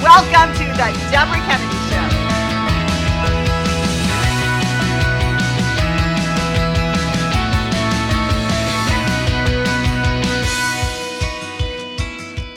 Welcome to the Debra Kennedy Show.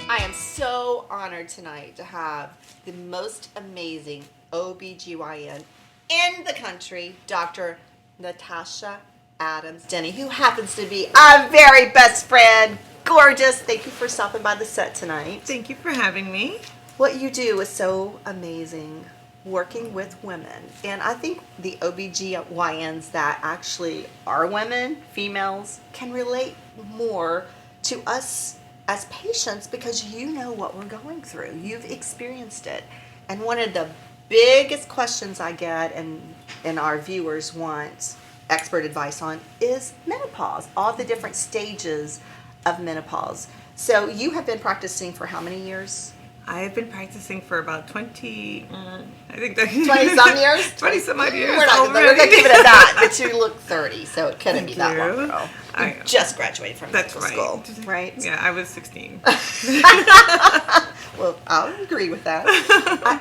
I am so honored tonight to have the most amazing OBGYN in the country, Dr. Natasha Adams Denny, who happens to be our very best friend. Gorgeous. Thank you for stopping by the set tonight. Thank you for having me. What you do is so amazing, working with women. And I think the OBGYNs that actually are women, females, can relate more to us as patients because you know what we're going through. You've experienced it. And one of the biggest questions I get and our viewers want expert advice on is menopause, all the different stages of menopause. So you have been practicing for how many years? I've been practicing for about 20 some years? 20 some odd years. We're going to keep it at that, but you look 30, so it couldn't be that long ago. You just graduated from medical school, right? Yeah, I was 16. Well, I'll agree with that.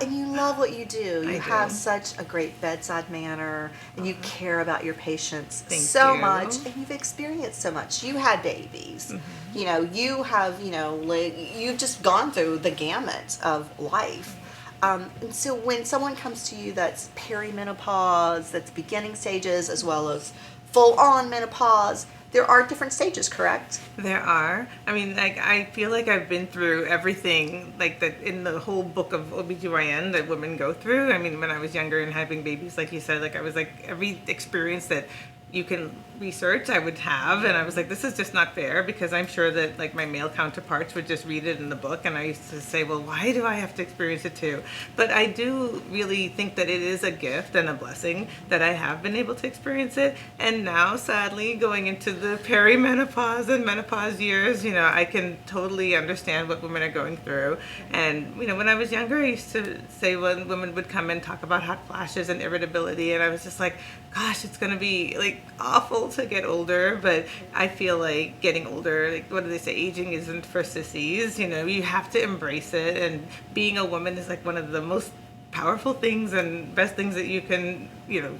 And you love what you do. You have such a great bedside manner, and you care about your patients so much, and you've experienced so much. You had babies. Mm-hmm. You know, you have, you've just gone through the gamut of life. And so when someone comes to you that's perimenopause, that's beginning stages, as well as full-on menopause, there are different stages, correct? There are. I mean, I feel like I've been through everything, like that in the whole book of OBGYN that women go through. I mean, when I was younger and having babies, like you said, like I was like every experience that you can research I would have, and I was like, this is just not fair, because I'm sure that like my male counterparts would just read it in the book, and I used to say, well, why do I have to experience it too? But I do really think that it is a gift and a blessing that I have been able to experience it. And now, sadly, going into the perimenopause and menopause years, I can totally understand what women are going through. And when I was younger, I used to say when women would come and talk about hot flashes and irritability, and I was just like, gosh, it's going to be like awful to get older. But I feel like getting older, like what do they say, aging isn't for sissies. You have to embrace it, and being a woman is like one of the most powerful things and best things that you can,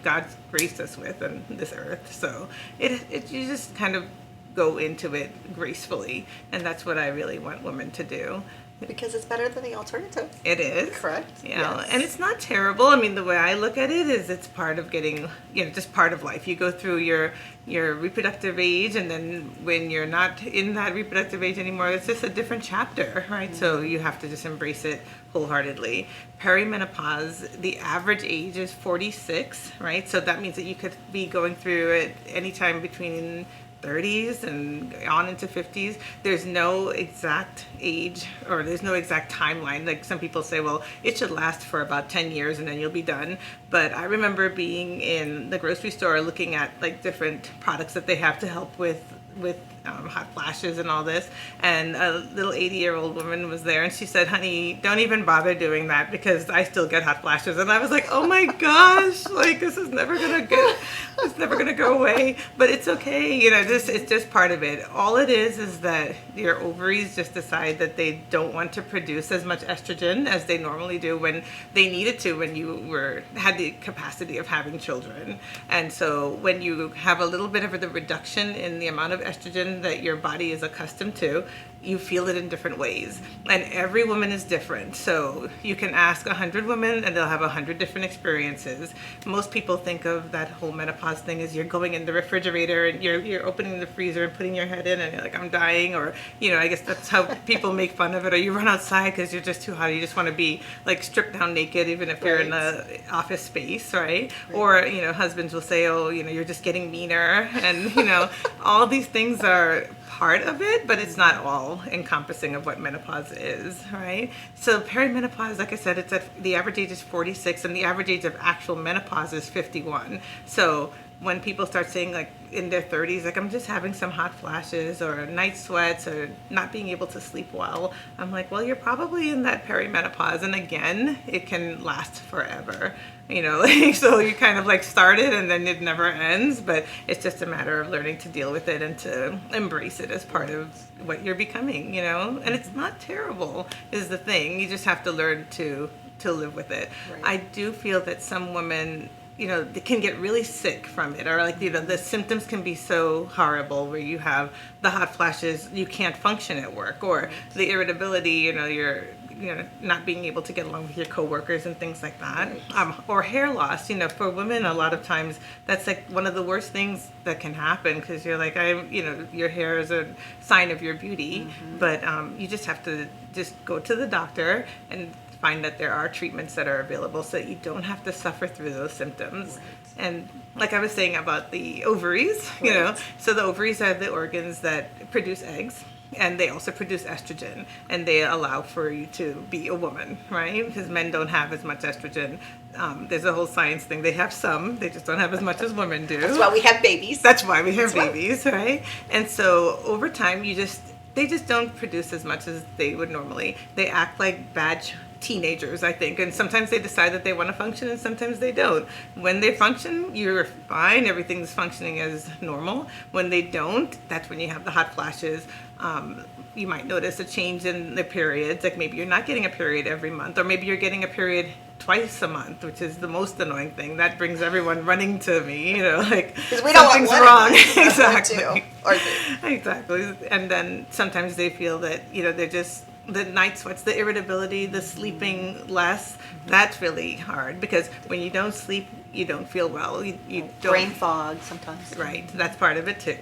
God's graced us with on this earth. So it you just kind of go into it gracefully, and that's what I really want women to do. Because it's better than the alternative. It is. Correct. Yeah. Yes. And it's not terrible. I mean, the way I look at it is it's part of getting, just part of life. You go through your reproductive age, and then when you're not in that reproductive age anymore, it's just a different chapter, right? Mm-hmm. So you have to just embrace it wholeheartedly. Perimenopause, the average age is 46, right? So that means that you could be going through it anytime between 30s and on into 50s. There's no exact age, or there's no exact timeline. Like some people say, well, it should last for about 10 years and then you'll be done. But I remember being in the grocery store looking at like different products that they have to help with hot flashes and all this, and a little 80-year-old woman was there, and she said, honey, don't even bother doing that because I still get hot flashes. And I was like, oh my gosh, like this is never gonna go away. But it's okay, it's just part of it. All it is that your ovaries just decide that they don't want to produce as much estrogen as they normally do when they needed to, when you had the capacity of having children. And so when you have a little bit of the reduction in the amount of estrogen that your body is accustomed to, you feel it in different ways, and every woman is different. So you can ask 100 women and they'll have 100 different experiences. Most people think of that whole menopause thing as you're going in the refrigerator and you're opening the freezer and putting your head in and you're like, I'm dying, or I guess that's how people make fun of it. Or you run outside because you're just too hot, you just want to be like stripped down naked even if you're in a office space, right? Or husbands will say, oh, you're just getting meaner, and all these things are part of it, but it's not all encompassing of what menopause is, right? So perimenopause, like I said, it's the average age is 46, and the average age of actual menopause is 51. So when people start saying like in their 30s, like I'm just having some hot flashes or night sweats or not being able to sleep well, I'm like, well, you're probably in that perimenopause, and again, it can last forever. So you kind of like start it and then it never ends, but it's just a matter of learning to deal with it and to embrace it as part of what you're becoming, and it's not terrible is the thing. You just have to learn to live with it. Right. I do feel that some women, they can get really sick from it, or like, the symptoms can be so horrible where you have the hot flashes, you can't function at work, or the irritability, you're not being able to get along with your coworkers and things like that. Right. Or hair loss, for women, a lot of times that's like one of the worst things that can happen, because you're like, your hair is a sign of your beauty, but you just have to just go to the doctor and find that there are treatments that are available so that you don't have to suffer through those symptoms. Right. And like I was saying about the ovaries, so the ovaries are the organs that produce eggs, and they also produce estrogen, and they allow for you to be a woman, right? Because men don't have as much estrogen. There's a whole science thing. They have some, they just don't have as much as women do. That's why we have babies. That's why we have babies, right? And so over time, they just don't produce as much as they would normally. They act like bad teenagers, I think, and sometimes they decide that they want to function and sometimes they don't. When they function, you're fine, everything's functioning as normal. When they don't, that's when you have the hot flashes. You might notice a change in the periods, like maybe you're not getting a period every month, or maybe you're getting a period twice a month, which is the most annoying thing. That brings everyone running to me, like because we don't something's want wrong. Exactly. Exactly. And then sometimes they feel that they're just the night sweats, the irritability, the sleeping less. That's really hard, because when you don't sleep, you don't feel well. You don't, brain fog sometimes. Right. That's part of it too.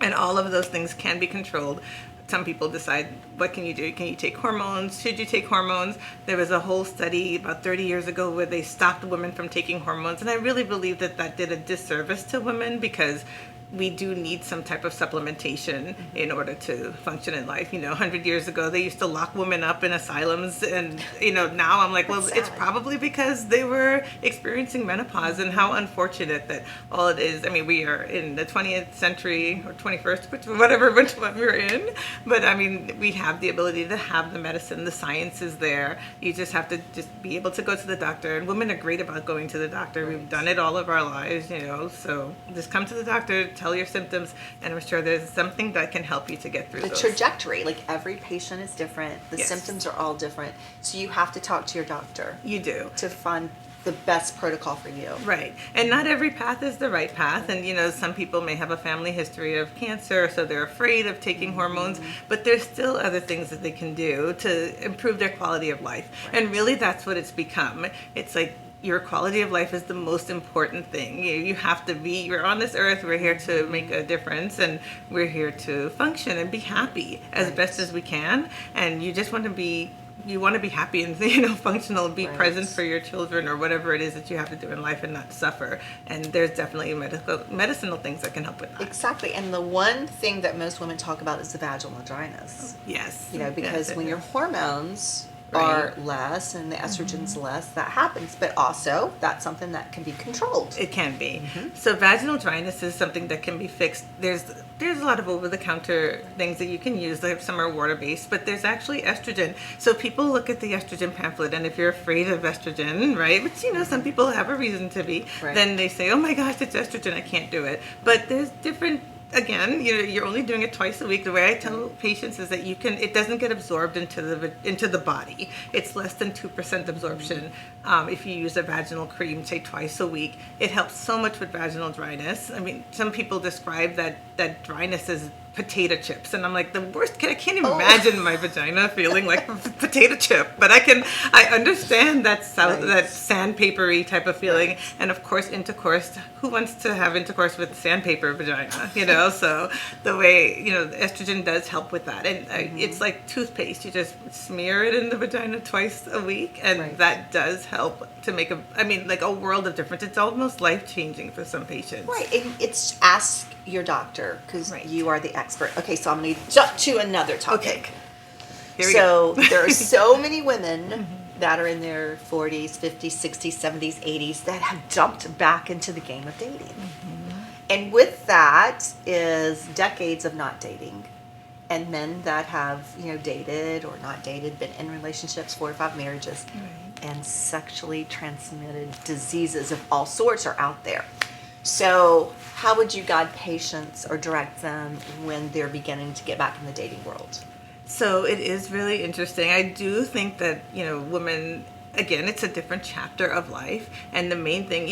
And all of those things can be controlled. Some people decide, what can you do? Can you take hormones? Should you take hormones? There was a whole study about 30 years ago where they stopped women from taking hormones. And I really believe that did a disservice to women, because we do need some type of supplementation in order to function in life. 100 years ago, they used to lock women up in asylums, and now I'm like, well, it's probably because they were experiencing menopause, and how unfortunate that all it is. I mean, we are in the 20th century or 21st, which one we're in, but I mean, we have the ability to have the medicine, the science is there. You just have to just be able to go to the doctor, and women are great about going to the doctor. We've done it all of our lives, so just come to the doctor, tell your symptoms, and I'm sure there's something that can help you to get through the those. Trajectory. Like, every patient is different. The symptoms are all different. So you have to talk to your doctor. You do. To find the best protocol for you. Right. And not every path is the right path. And, some people may have a family history of cancer, so they're afraid of taking hormones. But there's still other things that they can do to improve their quality of life. Right. And really, that's what it's become. It's like, your quality of life is the most important thing. You have to you're on this earth, we're here to make a difference, and we're here to function and be happy as best as we can. And you just want to be happy and functional, be present for your children or whatever it is that you have to do in life, and not suffer. And there's definitely medicinal things that can help with that. Exactly. And the one thing that most women talk about is the vaginal dryness. Yes. Because when your hormones are less and the estrogen's less, that happens. But also, that's something that can be controlled. It can be. So vaginal dryness is something that can be fixed. There's a lot of over-the-counter things that you can use. Some are water-based, but there's actually estrogen. So people look at the estrogen pamphlet, and if you're afraid of estrogen, right, which, some people have a reason to be, then they say, oh my gosh, it's estrogen, I can't do it. But there's different. Again, you're only doing it twice a week. The way I tell patients is that it doesn't get absorbed into the body. It's less than 2% absorption. If you use a vaginal cream, say twice a week, it helps so much with vaginal dryness. I mean, some people describe that dryness as potato chips, and I'm like, the worst. I can't imagine my vagina feeling like a potato chip, but I understand that that sandpapery type of feeling, and of course intercourse. Who wants to have intercourse with sandpaper vagina? So the way estrogen does help with that, and it's like toothpaste. You just smear it in the vagina twice a week, and that does help to make a world of difference. It's almost life changing for some patients. Right, and it's ask your doctor because you are the expert. Okay, so I'm going to jump to another topic. Okay. There are so many women that are in their 40s, 50s, 60s, 70s, 80s that have jumped back into the game of dating. And with that is decades of not dating. And men that have, dated or not dated, been in relationships, 4 or 5 marriages, and sexually transmitted diseases of all sorts are out there. So how would you guide patients or direct them when they're beginning to get back in the dating world? So it is really interesting. I do think that, women, again, it's a different chapter of life. And the main thing,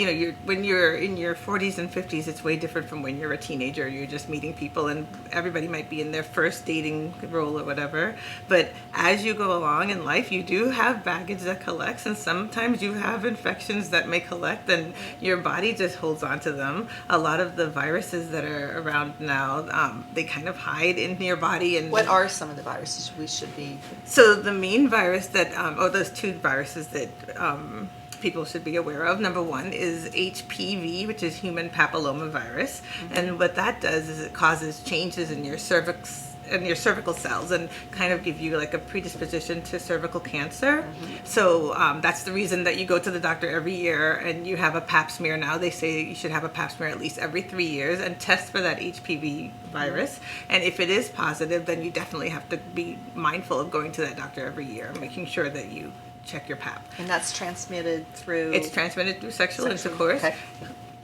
when you're in your 40s and 50s, it's way different from when you're a teenager. You're just meeting people, and everybody might be in their first dating role or whatever. But as you go along in life, you do have baggage that collects, and sometimes you have infections that may collect, and your body just holds on to them. A lot of the viruses that are around now, they kind of hide in your body. And what are some of the viruses we should be? So the main virus that, those 2 viruses that people should be aware of. Number 1 is HPV, which is human papillomavirus, and what that does is it causes changes in your cervix and your cervical cells, and kind of give you like a predisposition to cervical cancer. So that's the reason that you go to the doctor every year and you have a pap smear. Now they say you should have a pap smear at least every 3 years and test for that HPV virus. And if it is positive, then you definitely have to be mindful of going to that doctor every year, making sure that you check your pap. And that's transmitted through? It's transmitted through sexual intercourse. Okay.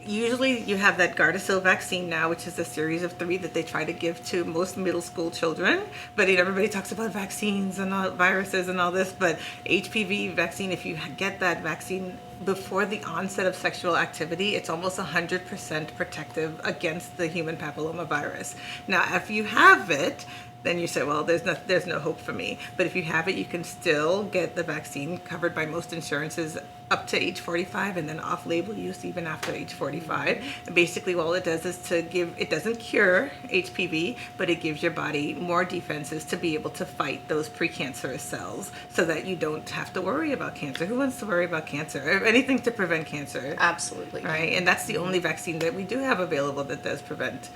Usually you have that Gardasil vaccine now, which is a series of 3 that they try to give to most middle school children. But everybody talks about vaccines and all, viruses and all this, but HPV vaccine, if you get that vaccine before the onset of sexual activity, it's almost 100% protective against the human papillomavirus. Now, if you have it, then you say, well, there's no hope for me. But if you have it, you can still get the vaccine covered by most insurances up to age 45, and then off-label use even after age 45. And basically, all it does is it doesn't cure HPV, but it gives your body more defenses to be able to fight those precancerous cells so that you don't have to worry about cancer. Who wants to worry about cancer? Or anything to prevent cancer. Absolutely. Right? And that's the only vaccine that we do have available that does prevent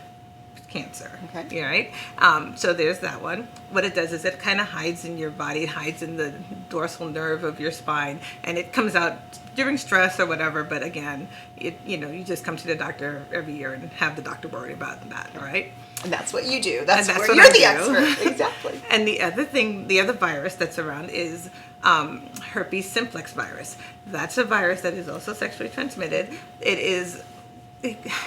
cancer. Okay. Right? So there's that one. What it does is it kind of hides in your body, hides in the dorsal nerve of your spine, and it comes out during stress or whatever. But again, you just come to the doctor every year and have the doctor worry about that, right? And that's what you do. That's where what you're I the do. expert. Exactly. And the other virus that's around is herpes simplex virus. That's a virus that is also sexually transmitted.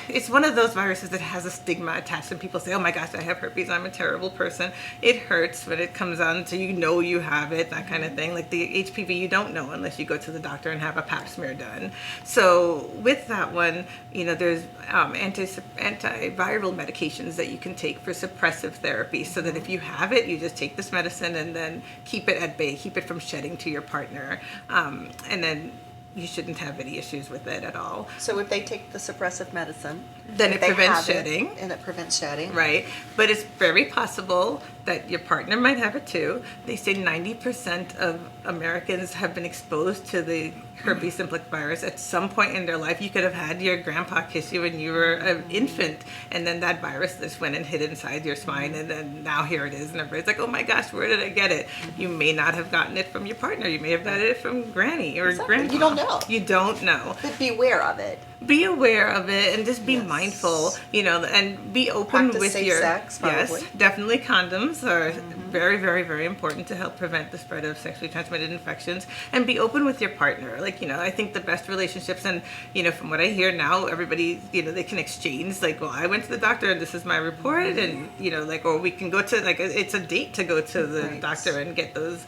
It's one of those viruses that has a stigma attached, and people say, oh my gosh, I have herpes, I'm a terrible person. It hurts when it comes on to you have it, that kind of thing. Like the HPV, you don't know unless you go to the doctor and have a pap smear done. So with that one, there's antiviral medications that you can take for suppressive therapy, so that if you have it, you just take this medicine and then keep it at bay, keep it from shedding to your partner, and then you shouldn't have any issues with it at all. So if they take the suppressive medicine, then it prevents shedding. And it prevents shedding. Right. But it's very possible that your partner might have it too. They say 90% of Americans have been exposed to the herpes simplex virus at some point in their life. You could have had your grandpa kiss you when you were an infant, and then that virus just went and hid inside your spine, and then now here it is, and everybody's like, oh my gosh, where did I get it? You may not have gotten it from your partner. You may have gotten it from granny or grandpa. You don't know. You don't know. But be aware of it. Be aware of it and just be mindful, and be open Practice with safe your sex, probably. Yes, definitely condoms are very, very, very important to help prevent the spread of sexually transmitted infections, and be open with your partner. I think the best relationships, and from what I hear now, everybody, they can exchange, like, well, I went to the doctor and this is my report, and or we can go to, like, it's a date to go to the doctor and get those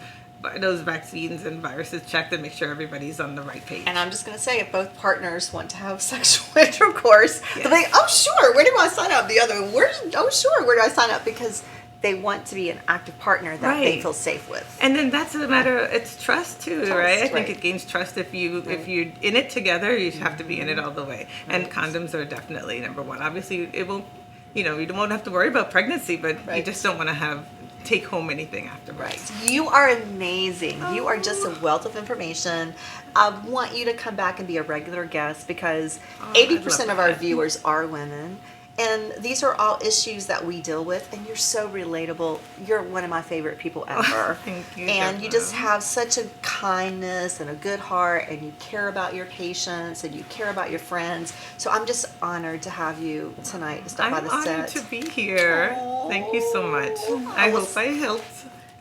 those vaccines and viruses checked and make sure everybody's on the right page. And I'm just going to say, if both partners want to have sexual intercourse, Yes. they'll be like, oh, sure, where do I sign up? The other, oh, sure, where do I sign up? Because they want to be an active partner that they Right. feel safe with. And then that's a matter of, it's trust too, Trust, right? I think right. it gains trust if you're in it together, you have to be in it all the way. And condoms are definitely number one. Obviously, it won't, you won't have to worry about pregnancy, but you Right. just don't want to take home anything afterwards. Right. You are amazing. You are just a wealth of information. I want you to come back and be a regular guest because Oh, 80% I'd of love our that. viewers are women. And these are all issues that we deal with, and you're so relatable. You're one of my favorite people ever. Thank you, And you Deborah. just have such a kindness and a good heart, and you care about your patients, and you care about your friends. So I'm just honored to have you tonight to stop by I'm the honored set. to be here. Thank you so much. I was- hope I helped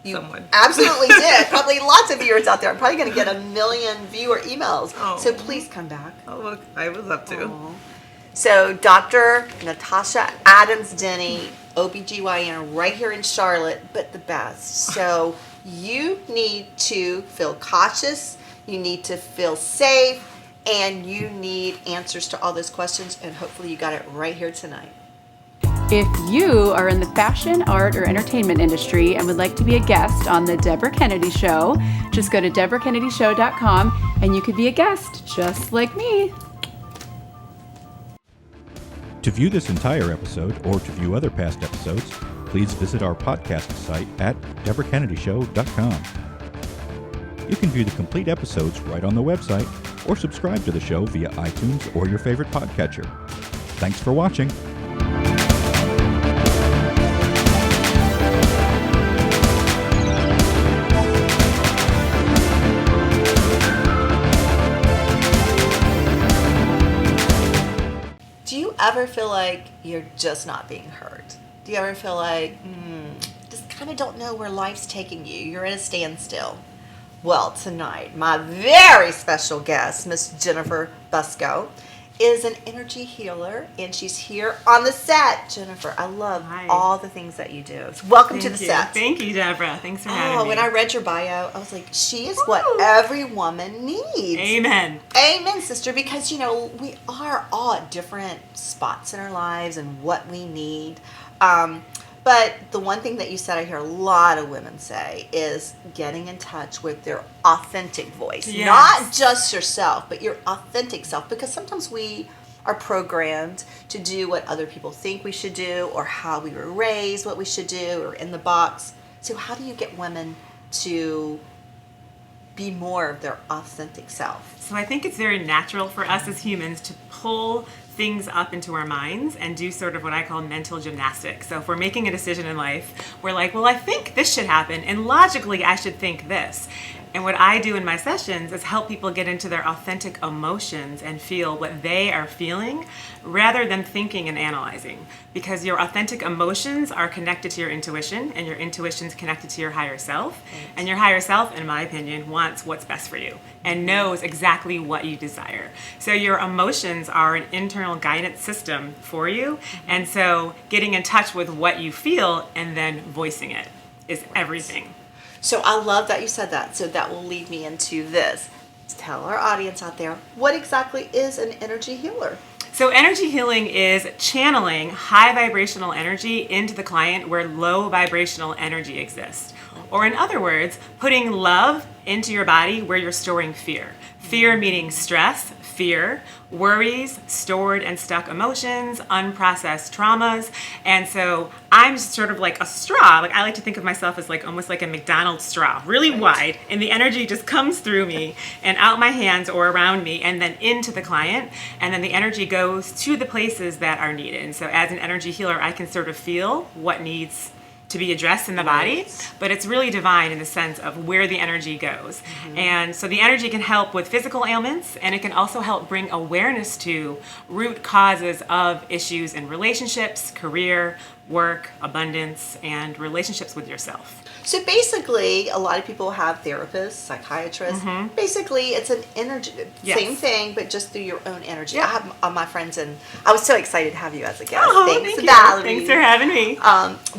You someone. absolutely did. Probably lots of viewers out there. I'm probably going to get 1 million viewer emails. Oh. So please come back. Oh, look, I would love to. Aw. So Dr. Natasha Adams Denny, OBGYN right here in Charlotte, but the best. So you need to feel cautious, you need to feel safe, and you need answers to all those questions, and hopefully you got it right here tonight. If you are in the fashion, art, or entertainment industry and would like to be a guest on the Debra Kennedy Show, just go to DebraKennedyShow.com and you could be a guest just like me. To view this entire episode or to view other past episodes, please visit our podcast site at DebraKennedyShow.com. You can view the complete episodes right on the website or subscribe to the show via iTunes or your favorite podcatcher. Thanks for watching. Do you ever feel like you're just not being heard? Do you ever feel like, just kind of don't know where life's taking you? You're at a standstill. Well, tonight, my very special guest, Miss Jennifer Busco, is an energy healer, and she's here on the set. Jennifer, I love Hi. all the things that you do. So welcome to the Thank you. set. Thank you, Deborah. Thanks for having Oh, me. when I read your bio, I was like, she is what every woman needs. Amen. Amen, sister, because, we are all at different spots in our lives and what we need. But the one thing that you said I hear a lot of women say is getting in touch with their authentic voice. Yes. Not just yourself, but your authentic self. Because sometimes we are programmed to do what other people think we should do or how we were raised, what we should do, or in the box. So how do you get women to be more of their authentic self? So I think it's very natural for us as humans to pull things up into our minds and do sort of what I call mental gymnastics. So if we're making a decision in life, we're like, well, I think this should happen, and logically I should think this. And what I do in my sessions is help people get into their authentic emotions and feel what they are feeling rather than thinking and analyzing. Because your authentic emotions are connected to your intuition, and your intuition's connected to your higher self. And your higher self, in my opinion, wants what's best for you and knows exactly what you desire. So your emotions are an internal guidance system for you. And so getting in touch with what you feel and then voicing it is everything. So I love that you said that. So that will lead me into this. Tell our audience out there, what exactly is an energy healer? So energy healing is channeling high vibrational energy into the client where low vibrational energy exists. Or in other words, putting love into your body where you're storing fear. Fear meaning stress, fear, worries, stored and stuck emotions, unprocessed traumas. And so I'm sort of like a straw. Like I like to think of myself as like almost like a McDonald's straw, really wide, and the energy just comes through me and out my hands or around me and then into the client. And then the energy goes to the places that are needed. And so as an energy healer, I can sort of feel what needs to be addressed in the body, but it's really divine in the sense of where the energy goes. And so the energy can help with physical ailments, and it can also help bring awareness to root causes of issues in relationships, career, work, abundance, and relationships with yourself. So basically, a lot of people have therapists, psychiatrists. Basically, it's an energy, Yes. same thing, but just through your own energy. Yeah. I have my friends, and I was so excited to have you as a guest. Oh, Thanks, thank you. Valerie. Thanks for having me.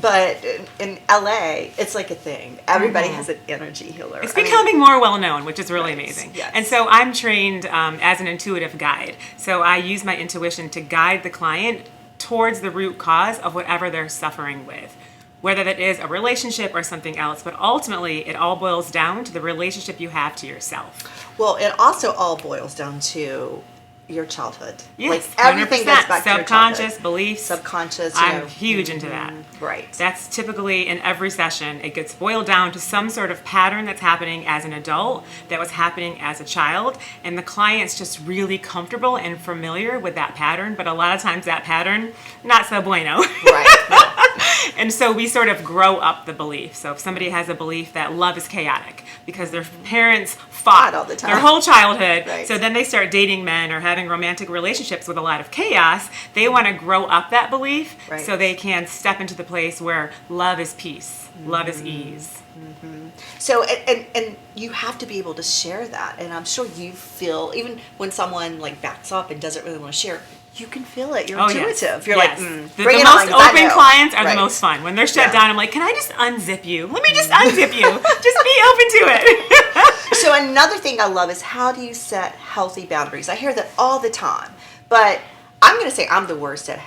But in LA, it's like a thing. Everybody has an energy healer. It's I mean, becoming more well known, which is really Right, amazing. yes. And so I'm trained as an intuitive guide. So I use my intuition to guide the client towards the root cause of whatever they're suffering with, whether that is a relationship or something else. But ultimately, it all boils down to the relationship you have to yourself. well, it also all boils down to your childhood. Yes, like everything 100%. goes back to your Subconscious childhood. beliefs. Subconscious. I'm huge into that. Right. That's typically in every session. It gets boiled down to some sort of pattern that's happening as an adult that was happening as a child, and the client's just really comfortable and familiar with that pattern, but a lot of times that pattern, not so bueno. Right. And so we sort of grow up the belief. So if somebody has a belief that love is chaotic because their parents fought all the time. their whole childhood, Right. so then they start dating men or having romantic relationships with a lot of chaos, they want to grow up that belief Right. so they can step into the place where love is peace, love is ease. So and you have to be able to share that, and I'm sure you feel, even when someone like backs up and doesn't really want to share, you can feel it. You're intuitive. Yes. You're Yes. like, The bring it most on, 'cause I open know. clients are Right. the most fun. When they're shut Yeah. down, I'm like, can I just unzip you? Let me just unzip you. Just be open to it. So another thing I love is, how do you set healthy boundaries? I hear that all the time, but I'm going to say I'm the worst at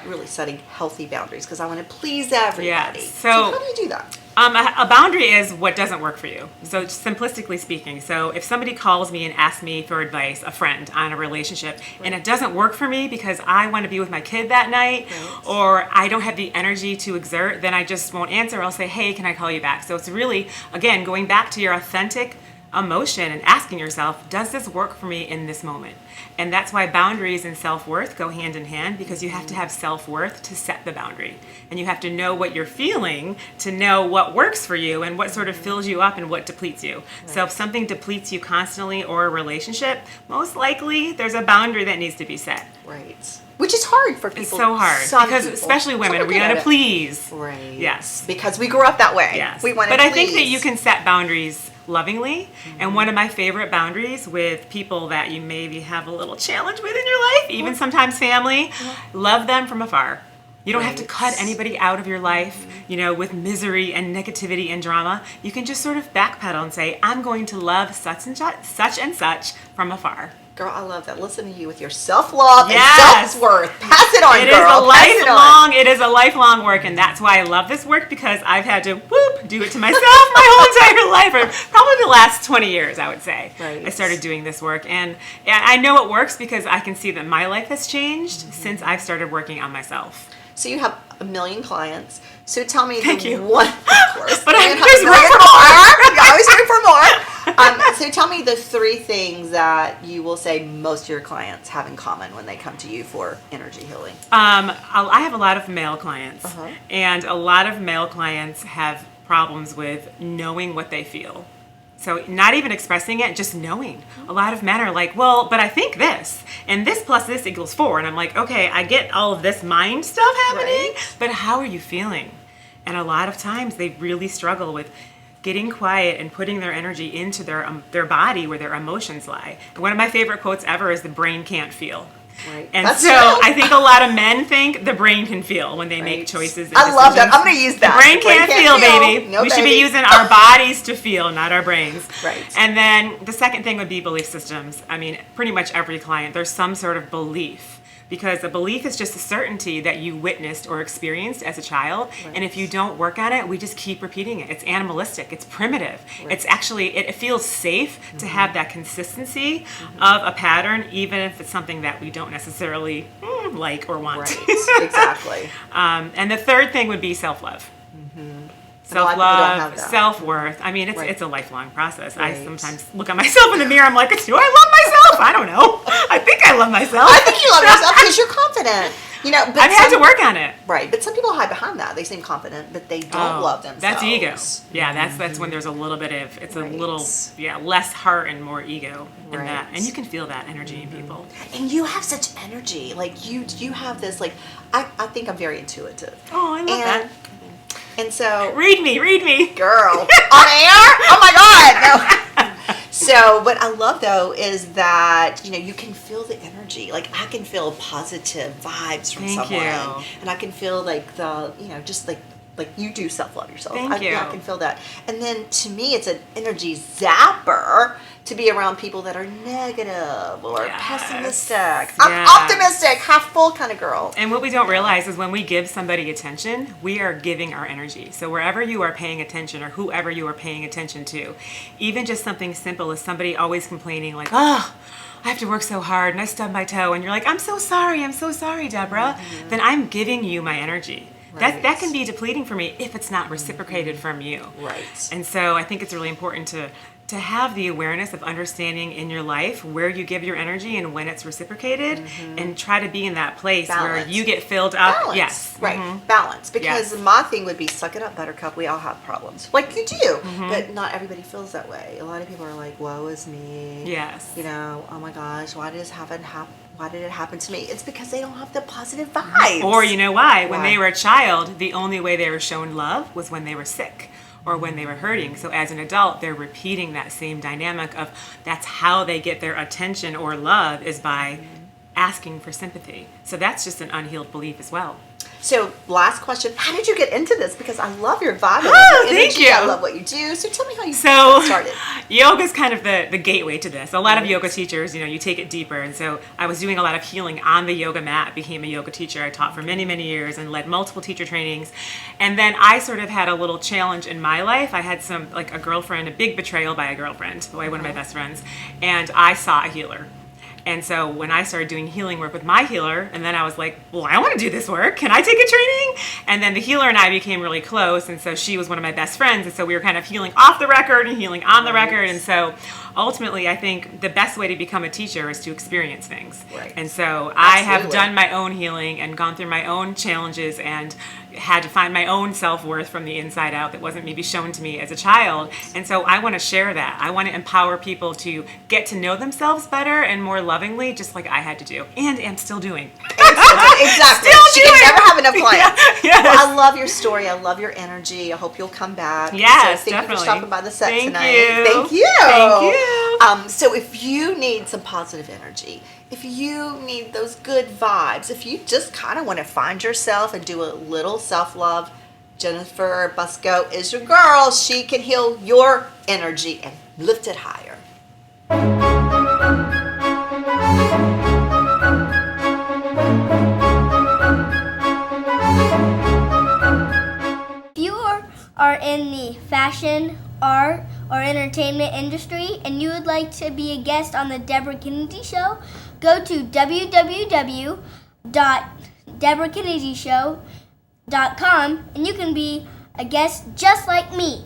really setting healthy boundaries because I want to please everybody. Yes. So So- how do you do that? A boundary is what doesn't work for you. So simplistically speaking, so if somebody calls me and asks me for advice, a friend on a relationship, and it doesn't work for me because I want to be with my kid that night, or I don't have the energy to exert, then I just won't answer. I'll say, hey, can I call you back? So it's really, again, going back to your authentic emotion and asking yourself, does this work for me in this moment? And that's why boundaries and self-worth go hand in hand, because you have to have self-worth to set the boundary. And you have to know what you're feeling to know what works for you and what sort of fills you up and what depletes you. So if something depletes you constantly, or a relationship, most likely there's a boundary that needs to be set. Right. Which is hard for people. It's so hard, Some because people. especially women, Some are we good gotta at it. please. Right. Yes. Because we grew up that way. Yes. We want to But I think that please. you can set boundaries lovingly. And one of my favorite boundaries with people that you maybe have a little challenge with in your life, even sometimes family, love them from afar. You don't have to Right. cut anybody out of your life, with misery and negativity and drama. You can just sort of backpedal and say, I'm going to love such and such from afar. Girl, I love that. Listen to you with your self-love Yes. and self-worth. Pass it on, It girl. Pass it on. it is a lifelong work, and that's why I love this work, because I've had to do it to myself my whole entire life, or probably the last 20 years, I would say. Right. I started doing this work, and I know it works because I can see that my life has changed since I've started working on myself. So you have 1 million clients. So tell me Thank the you. one, of course. But You have there's 1 room million for more. You're always room for more. So tell me the 3 things that you will say most of your clients have in common when they come to you for energy healing. I have a lot of male clients, Uh-huh. and a lot of male clients have problems with knowing what they feel. So not even expressing it, just knowing. A lot of men are like, well, but I think this, and this plus this equals 4. And I'm like, okay, I get all of this mind stuff happening, Right. but how are you feeling? And a lot of times they really struggle with getting quiet and putting their energy into their body where their emotions lie. And one of my favorite quotes ever is, the brain can't feel. Right. And That's so true. I think a lot of men think the brain can feel when they make Right. choices. And I love that. decisions. I'm going to use that. The brain can't feel, baby. No, we should baby. be using our bodies to feel, not our brains. Right. And then the second thing would be belief systems. I mean, pretty much every client, there's some sort of belief. Because a belief is just a certainty that you witnessed or experienced as a child. Right. And if you don't work on it, we just keep repeating it. It's animalistic. It's primitive. Right. It's actually, it feels safe to have that consistency of a pattern, even if it's something that we don't necessarily like or want. Right. Exactly. And the third thing would be self-love. And a lot of people don't have Self-love, that. self-worth. I mean, Right. it's a lifelong process. Right. I sometimes look at myself in the mirror. I'm like, do I love myself? I don't know. I think I love myself. I think you love yourself because you're confident. You know, but I've had to work on it. Right, but some people hide behind that. They seem confident, but they don't love themselves. That's ego. Yeah, that's when there's a little bit of, it's a little, less heart and more ego in that. And you can feel that energy in people. And you have such energy. Like, you have this, like, I think I'm very intuitive. Oh, I love that. And so... Read me. Girl. On air? Oh my God. No. So, what I love though is that, you know, you can feel the energy. Like, I can feel positive vibes from Thank someone. you. And I can feel like the, you know, just like you do self-love yourself. Thank you. I can feel that. And then to me, it's an energy zapper to be around people that are negative or pessimistic. I'm optimistic, half full kind of girl. And what we don't realize is when we give somebody attention, we are giving our energy. So wherever you are paying attention or whoever you are paying attention to, even just something simple as somebody always complaining like, oh, I have to work so hard and I stubbed my toe, and you're like, I'm so sorry, Deborah. Then I'm giving you my energy. Right. That can be depleting for me if it's not reciprocated from you. Right. And so I think it's really important to have the awareness of understanding in your life where you give your energy and when it's reciprocated, and try to be in that place where you get filled up. Balance. Yes. Right. Balance. Because my thing would be, suck it up, buttercup. We all have problems. Like you do. But not everybody feels that way. A lot of people are like, woe is me. Yes. You know, oh my gosh, why did this happen? Why did it happen to me? It's because they don't have the positive vibes. Or you know why? When they were a child, the only way they were shown love was when they were sick or when they were hurting. So as an adult, they're repeating that same dynamic of that's how they get their attention or love, is by asking for sympathy. So that's just an unhealed belief as well. So, last question. How did you get into this? Because I love your vibe. I love your energy. Thank you. I love what you do. So, tell me how you started. Yoga is kind of the gateway to this. A lot of yoga teachers, you know, you take it deeper. And so I was doing a lot of healing on the yoga mat, became a yoga teacher. I taught for many, many years and led multiple teacher trainings. And then I sort of had a little challenge in my life. I had a girlfriend, a big betrayal by a girlfriend, one of my best friends. And I saw a healer. And so when I started doing healing work with my healer, and then I was like, well, I want to do this work. Can I take a training? And then the healer and I became really close. And so she was one of my best friends. And so we were kind of healing off the record and healing on the record. And so ultimately, I think the best way to become a teacher is to experience things. Right. And so I have done my own healing and gone through my own challenges and had to find my own self-worth from the inside out that wasn't maybe shown to me as a child. And so I want to share that. I want to empower people to get to know themselves better and more lovingly, just like I had to do and am still doing. Exactly. She can never have enough clients. Yes. Well, I love your story. I love your energy. I hope you'll come back. Yes, so thank definitely. you for stopping by the set Thank tonight. you. Thank you. Thank you. So if you need some positive energy, if you need those good vibes, if you just kind of want to find yourself and do a little self-love, Jennifer Busco is your girl. She can heal your energy and lift it higher. If you are in the fashion, art, or entertainment industry and you would like to be a guest on the Debra Kennedy Show, go to www.debracannedyshow.com and you can be a guest just like me.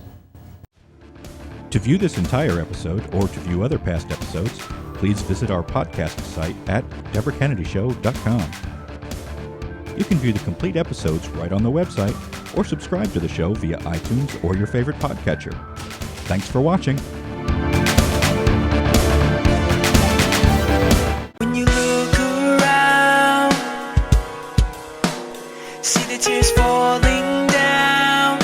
To view this entire episode or to view other past episodes, please visit our podcast site at debracannedyshow.com. You can view the complete episodes right on the website or subscribe to the show via iTunes or your favorite podcatcher. Thanks for watching. When you look around, see the tears falling down.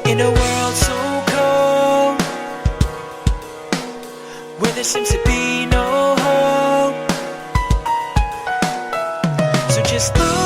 In a world so cold, where there seems to be no hope. So just look